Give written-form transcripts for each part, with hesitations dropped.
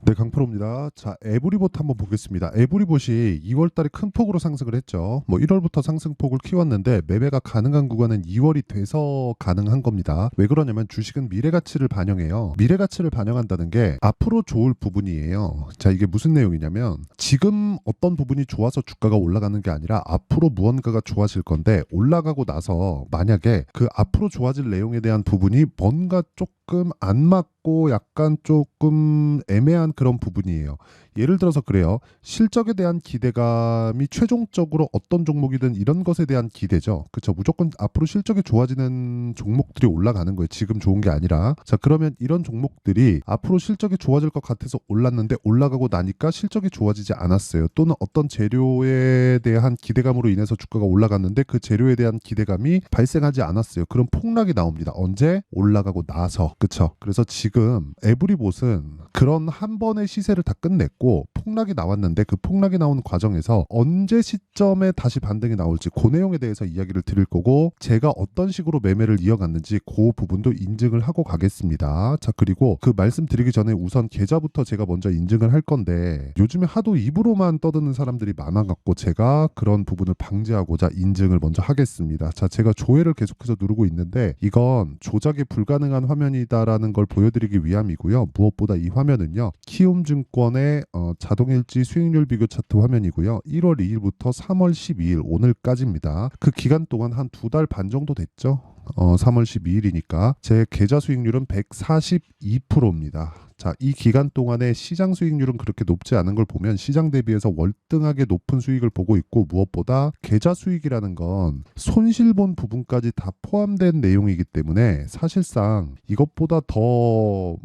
네, 강프로입니다. 자, 에브리봇 한번 보겠습니다. 에브리봇이 2월 달에 큰 폭으로 상승을 했죠. 1월부터 상승폭을 키웠는데 매매가 가능한 구간은 2월이 돼서 가능한 겁니다. 왜 그러냐면 주식은 미래 가치를 반영해요. 미래 가치를 반영한다는 게 앞으로 좋을 부분이에요. 자, 이게 무슨 내용이냐면 지금 어떤 부분이 좋아서 주가가 올라가는 게 아니라 앞으로 무언가가 좋아질 건데 올라가고 나서 만약에 그 앞으로 좋아질 내용에 대한 부분이 뭔가 조금 안 맞고 약간 조금 애매한 그런 부분이에요. 예를 들어서 그래요. 실적에 대한 기대감이 최종적으로 어떤 종목이든 이런 것에 대한 기대죠. 그렇죠. 무조건 앞으로 실적이 좋아지는 종목들이 올라가는 거예요. 지금 좋은 게 아니라. 자, 그러면 이런 종목들이 앞으로 실적이 좋아질 것 같아서 올랐는데 올라가고 나니까 실적이 좋아지지 않았어요. 또는 어떤 재료에 대한 기대감으로 인해서 주가가 올라갔는데 그 재료에 대한 기대감이 발생하지 않았어요. 그럼 폭락이 나옵니다. 언제? 올라가고 나서. 그렇죠. 그래서 지금 에브리봇은 그런 한 번의 시세를 다 끝냈고 폭락이 나왔는데 그 폭락이 나오는 과정에서 언제 시점에 다시 반등이 나올지 그 내용에 대해서 이야기를 드릴 거고 제가 어떤 식으로 매매를 이어갔는지 그 부분도 인증을 하고 가겠습니다. 자, 그리고 그 말씀드리기 전에 우선 계좌부터 제가 먼저 인증을 할 건데 요즘에 하도 입으로만 떠드는 사람들이 많아갖고 제가 그런 부분을 방지하고자 인증을 먼저 하겠습니다. 자, 제가 조회를 계속해서 누르고 있는데 이건 조작이 불가능한 화면이다라는 걸 보여드리기 위함이고요. 무엇보다 이 화면은요. 키움증권의 자동일지 수익률 비교 차트 화면이고요. 1월 2일부터 3월 12일 오늘까지입니다. 그 기간 동안 한 2달 반 정도 됐죠. 3월 12일이니까 제 계좌 수익률은 142%입니다. 자, 이 기간 동안에 시장 수익률은 그렇게 높지 않은 걸 보면 시장 대비해서 월등하게 높은 수익을 보고 있고 무엇보다 계좌 수익이라는 건 손실 본 부분까지 다 포함된 내용이기 때문에 사실상 이것보다 더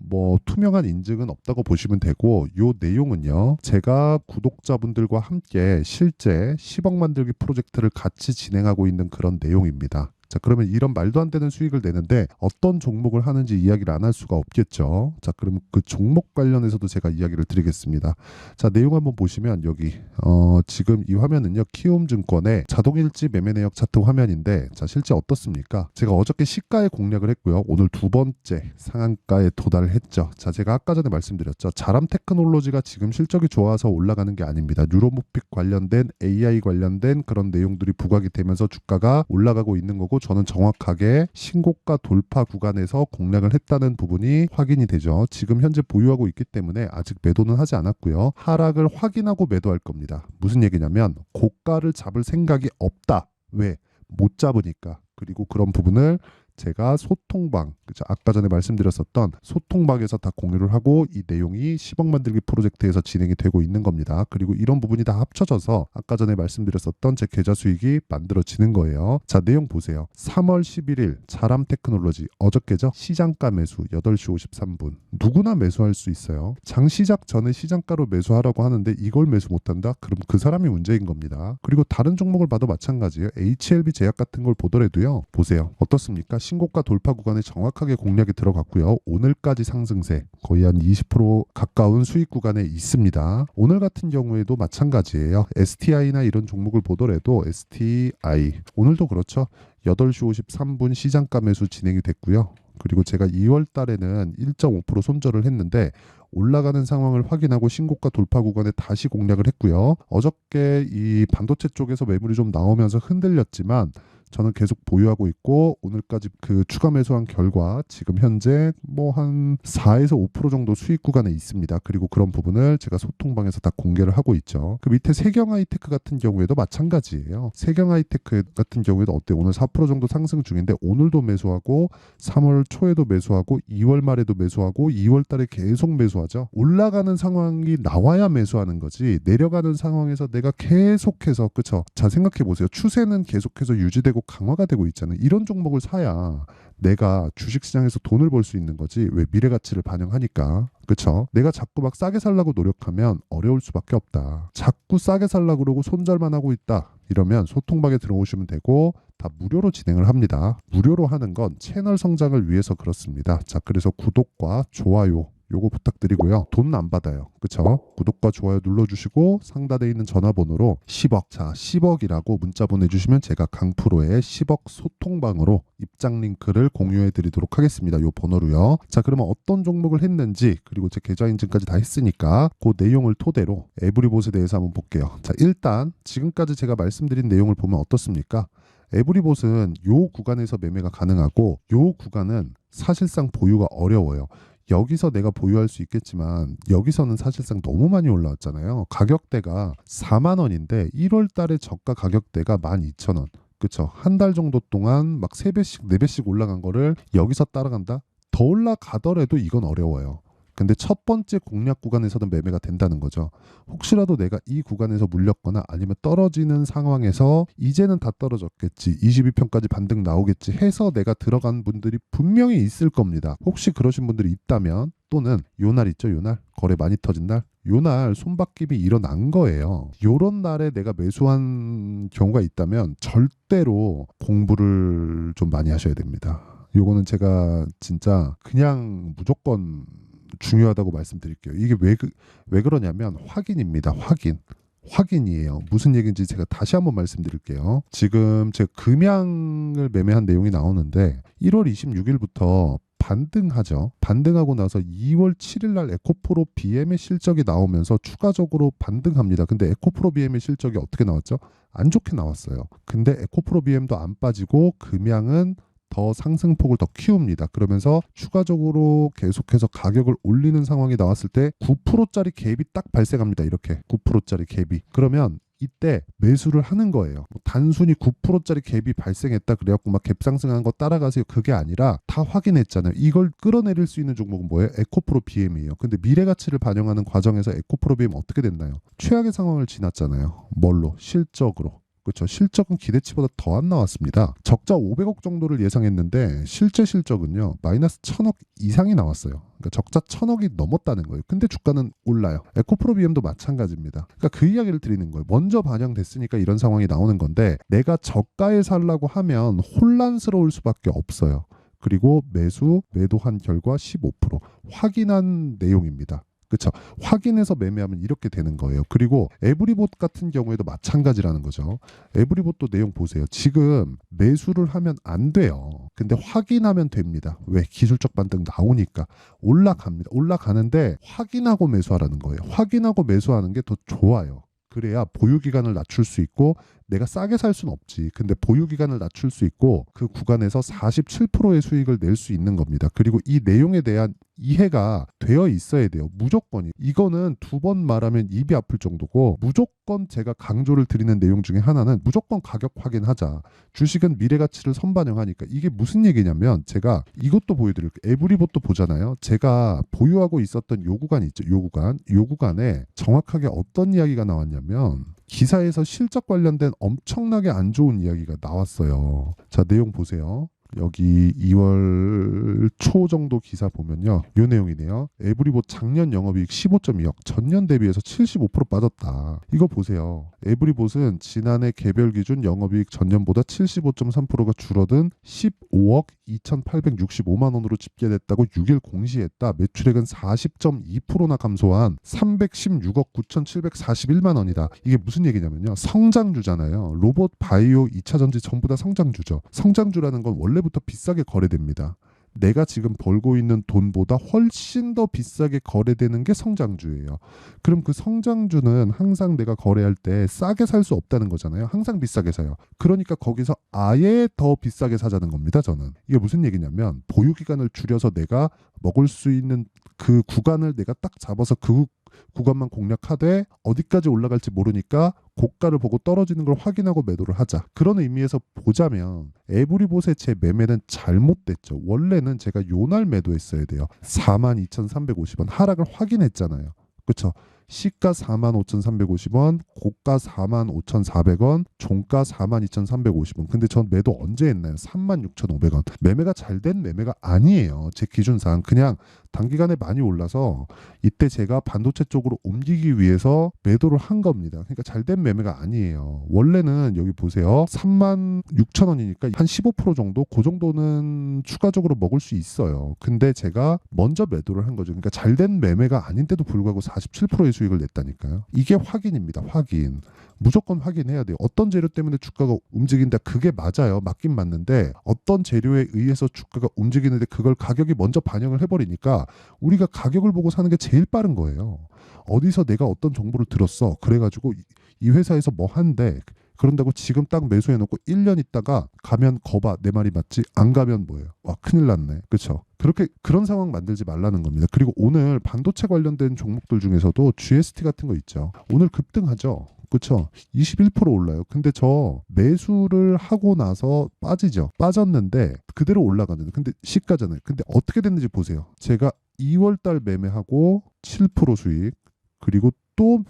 투명한 인증은 없다고 보시면 되고 요 내용은요. 제가 구독자분들과 함께 실제 10억 만들기 프로젝트를 같이 진행하고 있는 그런 내용입니다. 자, 그러면 이런 말도 안 되는 수익을 내는데 어떤 종목을 하는지 이야기를 안 할 수가 없겠죠. 자, 그러면 그 종목 관련해서도 제가 이야기를 드리겠습니다. 자, 내용 한번 보시면 여기 지금 이 화면은요. 키움증권의 자동일지 매매 내역 차트 화면인데 자, 실제 어떻습니까? 제가 어저께 시가에 공략을 했고요. 오늘 두 번째 상한가에 도달을 했죠. 자, 제가 아까 전에 말씀드렸죠. 자람 테크놀로지가 지금 실적이 좋아서 올라가는 게 아닙니다. 뉴로모픽 관련된 AI 관련된 그런 내용들이 부각이 되면서 주가가 올라가고 있는 거고 저는 정확하게 신고가 돌파 구간에서 공략을 했다는 부분이 확인이 되죠. 지금 현재 보유하고 있기 때문에 아직 매도는 하지 않았고요. 하락을 확인하고 매도할 겁니다. 무슨 얘기냐면 고가를 잡을 생각이 없다. 왜? 못 잡으니까. 그리고 그런 부분을 제가 소통방, 그죠? 아까 전에 말씀드렸었던 소통방에서 다 공유를 하고 이 내용이 10억 만들기 프로젝트에서 진행이 되고 있는 겁니다. 그리고 이런 부분이 다 합쳐져서 아까 전에 말씀드렸었던 제 계좌 수익이 만들어지는 거예요. 자, 내용 보세요. 3월 11일 자람 테크놀로지 어저께죠? 시장가 매수 8시 53분. 누구나 매수할 수 있어요. 장 시작 전에 시장가로 매수하라고 하는데 이걸 매수 못한다? 그럼 그 사람이 문제인 겁니다. 그리고 다른 종목을 봐도 마찬가지예요. HLB 제약 같은 걸 보더라도요. 보세요. 어떻습니까? 신고가 돌파 구간에 정확하게 공략이 들어갔고요. 오늘까지 상승세 거의 한 20% 가까운 수익 구간에 있습니다. 오늘 같은 경우에도 마찬가지예요. STI나 이런 종목을 보더라도 STI 오늘도 그렇죠. 8시 53분 시장가 매수 진행이 됐고요. 그리고 제가 2월 달에는 1.5% 손절을 했는데 올라가는 상황을 확인하고 신고가 돌파 구간에 다시 공략을 했고요. 어저께 이 반도체 쪽에서 매물이 좀 나오면서 흔들렸지만 저는 계속 보유하고 있고 오늘까지 그 추가 매수한 결과 지금 현재 한 4에서 5% 정도 수익 구간에 있습니다. 그리고 그런 부분을 제가 소통방에서 다 공개를 하고 있죠. 그 밑에 세경하이테크 같은 경우에도 마찬가지예요. 세경하이테크 같은 경우에도 어때요? 오늘 4% 정도 상승 중인데 오늘도 매수하고 3월 초에도 매수하고 2월 말에도 매수하고 2월 달에 계속 매수하죠. 올라가는 상황이 나와야 매수하는 거지 내려가는 상황에서 내가 계속해서 그쵸? 자, 생각해 보세요. 추세는 계속해서 유지되고 강화가 되고 있잖아요. 이런 종목을 사야 내가 주식시장에서 돈을 벌 수 있는 거지. 왜? 미래 가치를 반영하니까. 그쵸? 내가 자꾸 막 싸게 살라고 노력하면 어려울 수밖에 없다. 자꾸 싸게 살라고 그러고 손절만 하고 있다. 이러면 소통방에 들어오시면 되고 다 무료로 진행을 합니다. 무료로 하는 건 채널 성장을 위해서 그렇습니다. 자, 그래서 구독과 좋아요 요거 부탁드리고요. 돈 안 받아요. 그쵸? 구독과 좋아요 눌러주시고 상단에 있는 전화번호로 10억, 자 10억이라고 문자 보내주시면 제가 강프로의 10억 소통방으로 입장 링크를 공유해 드리도록 하겠습니다. 요 번호로요. 자 그러면 어떤 종목을 했는지 그리고 제 계좌 인증까지 다 했으니까 그 내용을 토대로 에브리봇에 대해서 한번 볼게요. 자 일단 지금까지 제가 말씀드린 내용을 보면 어떻습니까? 에브리봇은 요 구간에서 매매가 가능하고 요 구간은 사실상 보유가 어려워요. 여기서 내가 보유할 수 있겠지만 여기서는 사실상 너무 많이 올라왔잖아요. 가격대가 4만 원인데 1월 달에 저가 가격대가 12,000원. 그쵸? 한 달 정도 동안 막 3배씩 4배씩 올라간 거를 여기서 따라간다? 더 올라가더라도 이건 어려워요. 근데 첫 번째 공략 구간에서는 매매가 된다는 거죠. 혹시라도 내가 이 구간에서 물렸거나 아니면 떨어지는 상황에서 이제는 다 떨어졌겠지, 22평까지 반등 나오겠지 해서 내가 들어간 분들이 분명히 있을 겁니다. 혹시 그러신 분들이 있다면 또는 요날 있죠, 요날 거래 많이 터진 날, 요날 손바뀜이 일어난 거예요. 요런 날에 내가 매수한 경우가 있다면 절대로 공부를 좀 많이 하셔야 됩니다. 요거는 제가 진짜 그냥 무조건 중요하다고 말씀드릴게요. 이게 왜 그러냐면 확인입니다. 확인이에요. 무슨 얘기인지 제가 다시 한번 말씀드릴게요. 지금 제가 금양을 매매한 내용이 나오는데 1월 26일부터 반등하죠. 반등하고 나서 2월 7일 날 에코프로 BM의 실적이 나오면서 추가적으로 반등합니다. 근데 에코프로 BM의 실적이 어떻게 나왔죠? 안 좋게 나왔어요. 근데 에코프로 BM도 안 빠지고 금양은 더 상승폭을 더 키웁니다. 그러면서 추가적으로 계속해서 가격을 올리는 상황이 나왔을 때 9%짜리 갭이 딱 발생합니다. 이렇게 9%짜리 갭이. 그러면 이때 매수를 하는 거예요. 단순히 9%짜리 갭이 발생했다 그래갖고 막 갭 상승하는 거 따라가세요. 그게 아니라 다 확인했잖아요. 이걸 끌어내릴 수 있는 종목은 뭐예요? 에코프로 BM이에요. 근데 미래 가치를 반영하는 과정에서 에코프로 BM 어떻게 됐나요? 최악의 상황을 지났잖아요. 뭘로? 실적으로. 그렇죠. 실적은 기대치보다 더 안 나왔습니다. 적자 500억 정도를 예상했는데 실제 실적은요 마이너스 1000억 이상이 나왔어요. 그러니까 적자 1000억이 넘었다는 거예요. 근데 주가는 올라요. 에코프로 BM도 마찬가지입니다. 그러니까 그 이야기를 드리는 거예요. 먼저 반영됐으니까 이런 상황이 나오는 건데 내가 저가에 살라고 하면 혼란스러울 수밖에 없어요. 그리고 매도한 결과 15% 확인한 내용입니다. 그렇죠. 확인해서 매매하면 이렇게 되는 거예요. 그리고 에브리봇 같은 경우에도 마찬가지라는 거죠. 에브리봇도 내용 보세요. 지금 매수를 하면 안 돼요. 근데 확인하면 됩니다. 왜? 기술적 반등 나오니까 올라갑니다. 올라가는데 확인하고 매수하라는 거예요. 확인하고 매수하는 게 더 좋아요. 그래야 보유 기간을 낮출 수 있고 내가 싸게 살 수는 없지. 근데 보유 기간을 낮출 수 있고 그 구간에서 47%의 수익을 낼 수 있는 겁니다. 그리고 이 내용에 대한 이해가 되어 있어야 돼요. 무조건이. 이거는 두 번 말하면 입이 아플 정도고 무조건 제가 강조를 드리는 내용 중에 하나는 무조건 가격 확인하자. 주식은 미래 가치를 선반영하니까. 이게 무슨 얘기냐면 제가 이것도 보여드릴게요. 에브리봇도 보잖아요. 제가 보유하고 있었던 요 구간 있죠. 요 구간에 정확하게 어떤 이야기가 나왔냐면 기사에서 실적 관련된 엄청나게 안 좋은 이야기가 나왔어요. 자, 내용 보세요. 여기 2월 초 정도 기사 보면요. 이 내용이네요. 에브리봇 작년 영업이익 15.2억, 전년 대비해서 75% 빠졌다. 이거 보세요. 에브리봇은 지난해 개별 기준 영업이익 전년보다 75.3%가 줄어든 15억 2,865만 원으로 집계됐다고 6일 공시했다. 매출액은 40.2%나 감소한 316억 9,741만 원이다. 이게 무슨 얘기냐면요. 성장주잖아요. 로봇, 바이오, 2차 전지 전부 다 성장주죠. 성장주라는 건 원래부터 비싸게 거래됩니다. 내가 지금 벌고 있는 돈보다 훨씬 더 비싸게 거래되는 게 성장주예요. 그럼 그 성장주는 항상 내가 거래할 때 싸게 살 수 없다는 거잖아요. 항상 비싸게 사요. 그러니까 거기서 아예 더 비싸게 사자는 겁니다. 저는. 이게 무슨 얘기냐면 보유 기간을 줄여서 내가 먹을 수 있는 그 구간을 내가 딱 잡아서 그 구간만 공략하되 어디까지 올라갈지 모르니까 고가를 보고 떨어지는 걸 확인하고 매도를 하자. 그런 의미에서 보자면 에브리봇의 제 매매는 잘못됐죠. 원래는 제가 요날 매도했어야 돼요. 42,350원 하락을 확인했잖아요. 그렇죠? 시가 45,350원, 고가 45,400원, 종가 42,350원. 근데 전 매도 언제 했나요? 36,500원. 매매가 잘 된 매매가 아니에요. 제 기준상 그냥 단기간에 많이 올라서 이때 제가 반도체 쪽으로 옮기기 위해서 매도를 한 겁니다. 그러니까 잘된 매매가 아니에요. 원래는 여기 보세요. 36,000원이니까 한 15% 정도? 그 정도는 추가적으로 먹을 수 있어요. 근데 제가 먼저 매도를 한 거죠. 그러니까 잘된 매매가 아닌데도 불구하고 47%의 수익을 냈다니까요. 이게 확인입니다. 확인. 무조건 확인해야 돼요. 어떤 재료 때문에 주가가 움직인다. 그게 맞아요. 맞긴 맞는데 어떤 재료에 의해서 주가가 움직이는데 그걸 가격이 먼저 반영을 해버리니까 우리가 가격을 보고 사는 게 제일 빠른 거예요. 어디서 내가 어떤 정보를 들었어. 그래가지고 이 회사에서 뭐 한대. 그런다고 지금 딱 매수해놓고 1년 있다가 가면 거봐. 내 말이 맞지? 안 가면 뭐예요? 와, 큰일 났네. 그렇죠? 그런 상황 만들지 말라는 겁니다. 그리고 오늘 반도체 관련된 종목들 중에서도 GST 같은 거 있죠. 오늘 급등하죠. 그렇죠. 21% 올라요. 근데 저 매수를 하고 나서 빠지죠. 빠졌는데 그대로 올라가는데 근데 시가잖아요. 근데 어떻게 됐는지 보세요. 제가 2월 달 매매하고 7% 수익 그리고 또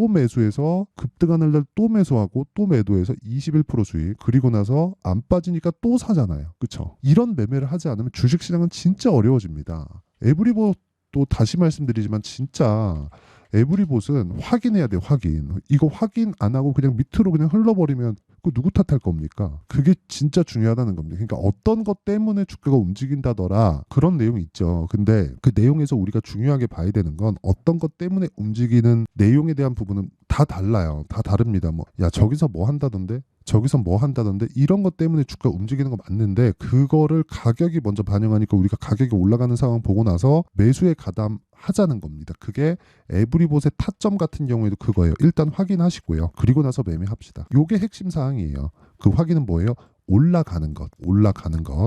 매수해서 급등하는 날 또 매수하고 또 매도해서 21% 수익 그리고 나서 안 빠지니까 또 사잖아요. 그렇죠? 이런 매매를 하지 않으면 주식시장은 진짜 어려워집니다. 에브리보 또 다시 말씀드리지만 진짜 에브리봇은 확인해야 돼요. 확인. 이거 확인 안 하고 그냥 밑으로 그냥 흘러버리면 그 누구 탓할 겁니까? 그게 진짜 중요하다는 겁니다. 그러니까 어떤 것 때문에 주가가 움직인다더라 그런 내용이 있죠. 근데 그 내용에서 우리가 중요하게 봐야 되는 건 어떤 것 때문에 움직이는 내용에 대한 부분은 다 달라요. 다 다릅니다. 뭐 야 저기서 뭐 한다던데? 저기서 뭐 한다던데 이런 것 때문에 주가 움직이는 거 맞는데 그거를 가격이 먼저 반영하니까 우리가 가격이 올라가는 상황 보고 나서 매수에 가담하자는 겁니다. 그게 에브리봇의 타점 같은 경우에도 그거예요. 일단 확인하시고요. 그리고 나서 매매합시다. 요게 핵심 사항이에요. 그 확인은 뭐예요? 올라가는 것.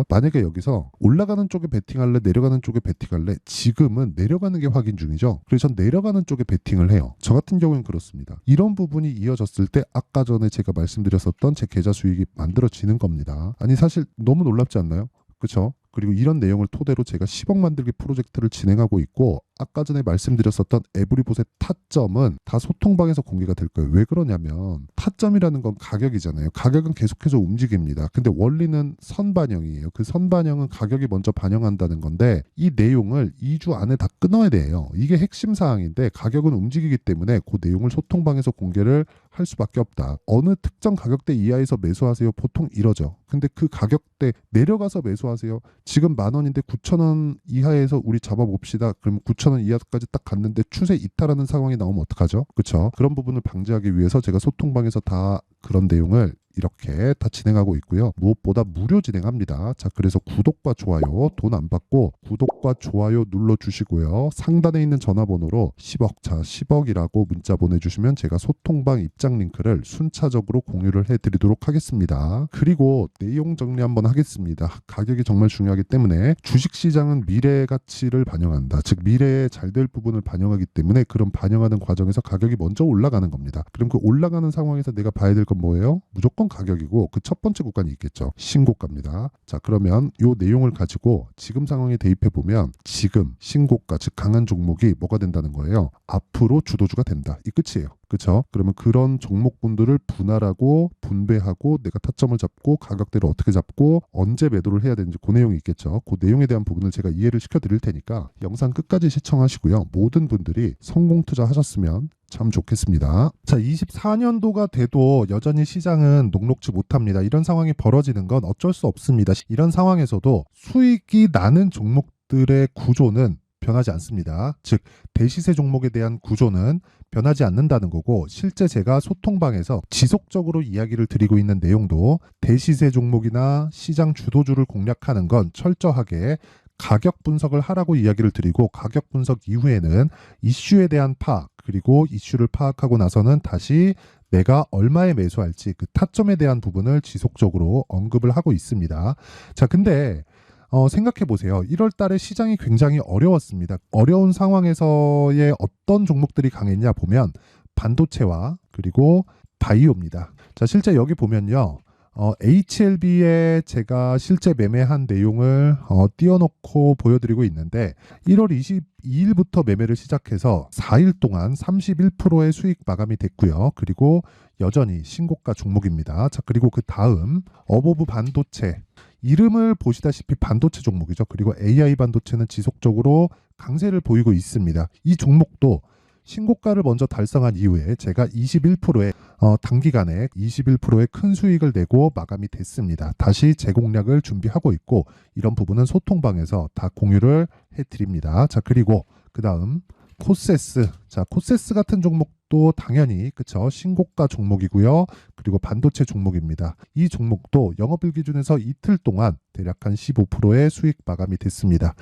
만약에 여기서 올라가는 쪽에 베팅할래, 내려가는 쪽에 베팅할래. 지금은 내려가는 게 확인 중이죠. 그래서 전 내려가는 쪽에 베팅을 해요. 저 같은 경우는 그렇습니다. 이런 부분이 이어졌을 때 아까 전에 제가 말씀드렸었던 제 계좌 수익이 만들어지는 겁니다. 아니 사실 너무 놀랍지 않나요? 그렇죠? 그리고 이런 내용을 토대로 제가 10억 만들기 프로젝트를 진행하고 있고 아까 전에 말씀드렸었던 에브리봇의 타점은 다 소통방에서 공개가 될 거예요. 왜 그러냐면 타점이라는 건 가격이잖아요. 가격은 계속해서 움직입니다. 근데 원리는 선반영이에요. 그 선반영은 가격이 먼저 반영한다는 건데 이 내용을 2주 안에 다 끊어야 돼요. 이게 핵심 사항인데 가격은 움직이기 때문에 그 내용을 소통방에서 공개를 할 수밖에 없다. 어느 특정 가격대 이하에서 매수하세요. 보통 이러죠. 근데 그 가격대 내려가서 매수하세요. 지금 10,000원인데 9,000원 이하에서 우리 잡아봅시다. 그러면 9,000원 이하까지 딱 갔는데 추세 이탈하는 상황이 나오면 어떡하죠? 그렇죠? 그런 부분을 방지하기 위해서 제가 소통방에서 다 그런 내용을 이렇게 다 진행하고 있고요. 무엇보다 무료 진행합니다. 자, 그래서 구독과 좋아요 돈 안 받고 구독과 좋아요 눌러주시고요. 상단에 있는 전화번호로 10억, 자 10억이라고 문자 보내주시면 제가 소통방 입장 링크를 순차적으로 공유를 해드리도록 하겠습니다. 그리고 내용 정리 한번 하겠습니다. 가격이 정말 중요하기 때문에 주식시장은 미래의 가치를 반영한다. 즉 미래에 잘 될 부분을 반영하기 때문에 그런 반영하는 과정에서 가격이 먼저 올라가는 겁니다. 그럼 그 올라가는 상황에서 내가 봐야 될 건 뭐예요? 무조건 가격이고 그 첫 번째 구간이 있겠죠. 신고가입니다. 자, 그러면 이 내용을 가지고 지금 상황에 대입해 보면 지금 신고가 즉 강한 종목이 뭐가 된다는 거예요? 앞으로 주도주가 된다. 이 끝이에요. 그렇죠? 그러면 그런 종목군들을 분할하고 분배하고 내가 타점을 잡고 가격대를 어떻게 잡고 언제 매도를 해야 되는지 그 내용이 있겠죠. 그 내용에 대한 부분을 제가 이해를 시켜드릴 테니까 영상 끝까지 시청하시고요. 모든 분들이 성공 투자하셨으면 참 좋겠습니다. 자, 24년도가 돼도 여전히 시장은 녹록지 못합니다. 이런 상황이 벌어지는 건 어쩔 수 없습니다. 이런 상황에서도 수익이 나는 종목들의 구조는 변하지 않습니다. 즉 대시세 종목에 대한 구조는 변하지 않는다는 거고 실제 제가 소통방에서 지속적으로 이야기를 드리고 있는 내용도 대시세 종목이나 시장 주도주를 공략하는 건 철저하게 가격 분석을 하라고 이야기를 드리고 가격 분석 이후에는 이슈에 대한 파악 그리고 이슈를 파악하고 나서는 다시 내가 얼마에 매수할지 그 타점에 대한 부분을 지속적으로 언급을 하고 있습니다. 자, 근데 생각해 보세요. 1월 달에 시장이 굉장히 어려웠습니다. 어려운 상황에서의 어떤 종목들이 강했냐 보면 반도체와 그리고 바이오입니다. 자, 실제 여기 보면요. HLB에 제가 실제 매매한 내용을 띄워놓고 보여드리고 있는데 1월 22일부터 매매를 시작해서 4일 동안 31%의 수익 마감이 됐고요. 그리고 여전히 신고가 종목입니다. 자, 그리고 그 다음 어보브 반도체 이름을 보시다시피 반도체 종목이죠. 그리고 AI 반도체는 지속적으로 강세를 보이고 있습니다. 이 종목도 신고가를 먼저 달성한 이후에 제가 21%의 단기간에 21%의 큰 수익을 내고 마감이 됐습니다. 다시 재공략을 준비하고 있고 이런 부분은 소통방에서 다 공유를 해드립니다. 자, 그리고 그 다음 코세스. 자, 코세스 같은 종목도 당연히 그쵸, 신고가 종목이고요. 그리고 반도체 종목입니다. 이 종목도 영업일 기준에서 이틀 동안 대략 한 15%의 수익 마감이 됐습니다.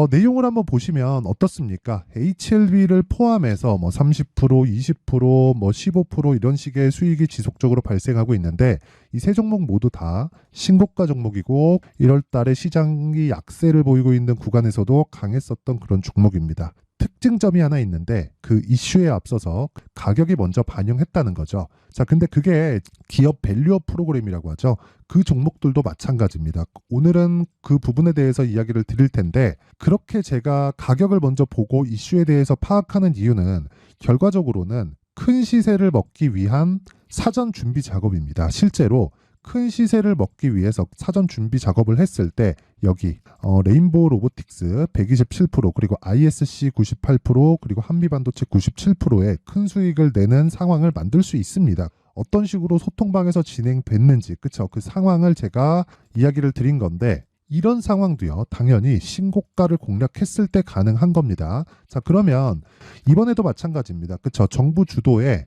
내용을 한번 보시면 어떻습니까? HLB를 포함해서 뭐 30%, 20%, 뭐 15% 이런 식의 수익이 지속적으로 발생하고 있는데 이 세 종목 모두 다 신고가 종목이고 1월 달에 시장이 약세를 보이고 있는 구간에서도 강했었던 그런 종목입니다. 특징점이 하나 있는데 그 이슈에 앞서서 가격이 먼저 반영했다는 거죠. 자, 근데 그게 기업 밸류업 프로그램이라고 하죠. 그 종목들도 마찬가지입니다. 오늘은 그 부분에 대해서 이야기를 드릴 텐데 그렇게 제가 가격을 먼저 보고 이슈에 대해서 파악하는 이유는 결과적으로는 큰 시세를 먹기 위한 사전 준비 작업입니다. 실제로 큰 시세를 먹기 위해서 사전 준비 작업을 했을 때 여기 레인보우 로보틱스 127% 그리고 ISC 98% 그리고 한미반도체 97%의 큰 수익을 내는 상황을 만들 수 있습니다. 어떤 식으로 소통방에서 진행됐는지 그쵸, 그 상황을 제가 이야기를 드린 건데 이런 상황도요 당연히 신고가를 공략했을 때 가능한 겁니다. 자, 그러면 이번에도 마찬가지입니다. 그쵸, 정부 주도의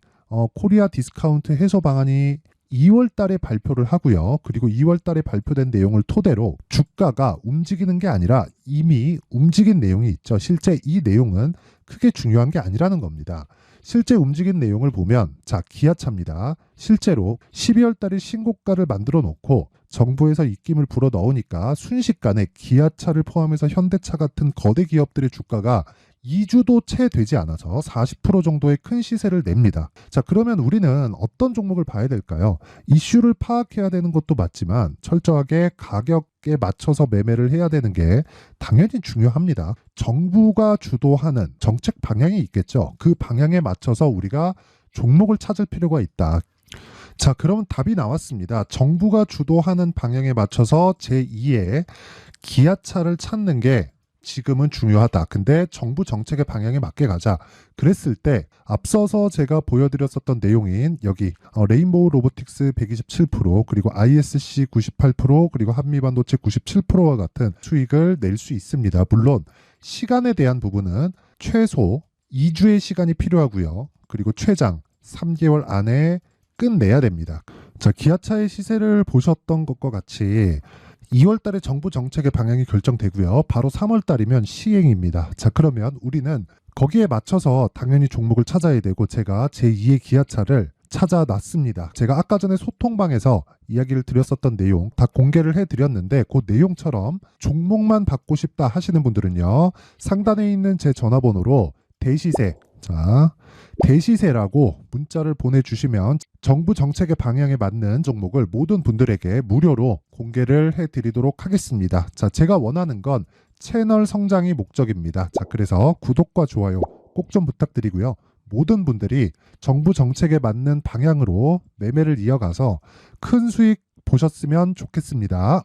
코리아 디스카운트 해소 방안이 2월 달에 발표를 하고요. 그리고 2월 달에 발표된 내용을 토대로 주가가 움직이는 게 아니라 이미 움직인 내용이 있죠. 실제 이 내용은 크게 중요한 게 아니라는 겁니다. 실제 움직인 내용을 보면 자, 기아차입니다. 실제로 12월 달에 신고가를 만들어 놓고 정부에서 입김을 불어 넣으니까 순식간에 기아차를 포함해서 현대차 같은 거대 기업들의 주가가 2주도 채 되지 않아서 40% 정도의 큰 시세를 냅니다. 자, 그러면 우리는 어떤 종목을 봐야 될까요? 이슈를 파악해야 되는 것도 맞지만 철저하게 가격에 맞춰서 매매를 해야 되는 게 당연히 중요합니다. 정부가 주도하는 정책 방향이 있겠죠. 그 방향에 맞춰서 우리가 종목을 찾을 필요가 있다. 자, 그럼 답이 나왔습니다. 정부가 주도하는 방향에 맞춰서 제2의 기아차를 찾는 게 지금은 중요하다. 근데 정부 정책의 방향에 맞게 가자. 그랬을 때 앞서서 제가 보여드렸었던 내용인 여기 레인보우 로보틱스 127% 그리고 ISC 98% 그리고 한미반도체 97%와 같은 수익을 낼 수 있습니다. 물론 시간에 대한 부분은 최소 2주의 시간이 필요하고요. 그리고 최장 3개월 안에 끝내야 됩니다. 자, 기아차의 시세를 보셨던 것과 같이 2월 달에 정부 정책의 방향이 결정되고요. 바로 3월 달이면 시행입니다. 자, 그러면 우리는 거기에 맞춰서 당연히 종목을 찾아야 되고 제가 제2의 기아차를 찾아놨습니다. 제가 아까 전에 소통방에서 이야기를 드렸었던 내용 다 공개를 해드렸는데 그 내용처럼 종목만 받고 싶다 하시는 분들은요. 상단에 있는 제 전화번호로 대시세, 자, 대시세라고 문자를 보내주시면 정부 정책의 방향에 맞는 종목을 모든 분들에게 무료로 공개를 해드리도록 하겠습니다. 자, 제가 원하는 건 채널 성장이 목적입니다. 자, 그래서 구독과 좋아요 꼭 좀 부탁드리고요. 모든 분들이 정부 정책에 맞는 방향으로 매매를 이어가서 큰 수익 보셨으면 좋겠습니다.